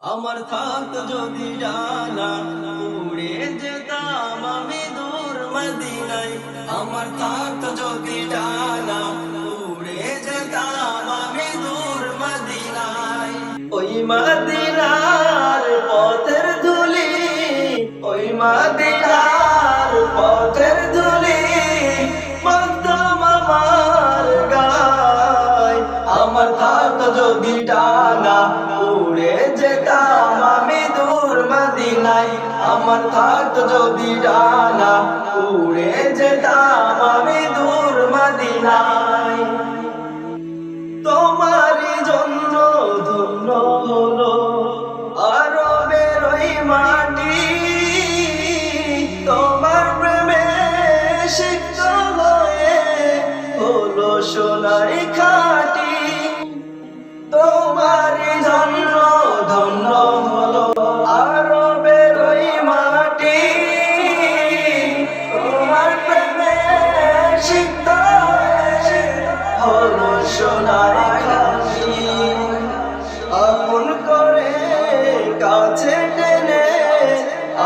আমার থাকতো যদি ডানা উড়ে যেতাম আমি দূর মদিনায়। আমার থাকতো যদি ডানা উড়ে যেতাম আমি দূর মদিনায়। ওই মদিনার পথের ধুলি, ওই মদিনার পথের ধুলি মাখতাম আমার গায়। আমার থাকতো যদি ডানা উড়ে যেতাম আমি দূর মদিনায়। আমার থাকতো যদি ডানা উড়ে যেতাম আমি দূর মদিনায়। তোমারই জন্য ধন্য হলো আরবের ওই মাটি, তোমার প্রেমে সিক্ত হয়ে হলো সোনার খাঁটি। তোমারই জন্য ধন্য হলো আরবের ওই মাটি, তোমার প্রেমে সিক্ত হয়ে হলো সোনার খাঁটি। আপন করে কাছে টেনে,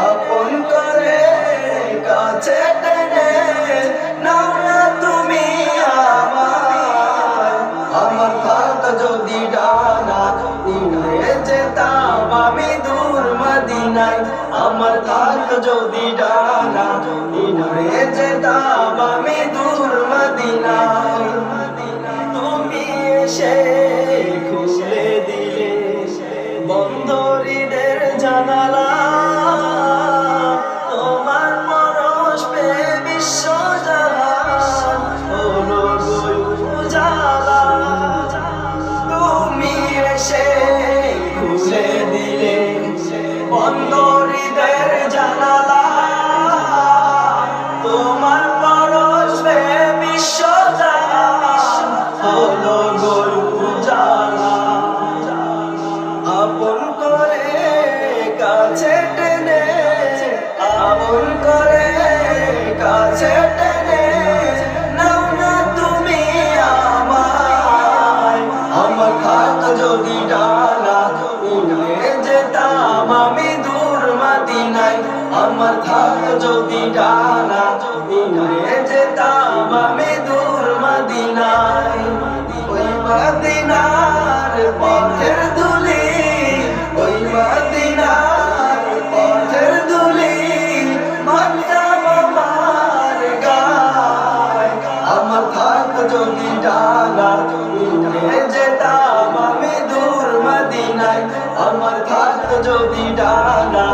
আপন করে কাছে টেনে নাও না তুমি আমায়। আমার থাকতো যদি ডানা উড়ে যেতাম আমি দূর মদিনায়। আমার থাকতো যদি ডানা উড়ে যেতাম আমি দূর মদিনায়। তুমি এসে খুলে দিলে বন্ধ হৃদের জানালা, তোমার পরশ পেয়ে বিশ্ব জাহান হলো গো উজালা। তুমি এসে খুলে দিলে বন্ধ হৃদের জানালা, তোমার পরশ পেয়ে বিশ্ব জাহান হলো গো উজালা। আপন করে কাছে টেনে, আপন করে কাছে টেনে নাও না তুমি আমায়। আমার থাকতো যদি ডানা উড়ে যেতাম আমি দূর মদিনায়। আমার থাকতো যদি ডানা উড়ে যেতাম আমি দূর মদিনায়। ওই মদিনার পথের ধুলি, ওই মদিনার পথের ধুলি মাখতাম আমার গায়। আমার থাকতো যদি ডানা উড়ে যেতাম আমি দূর মদিনায়। আমার থাকতো যদি ডানা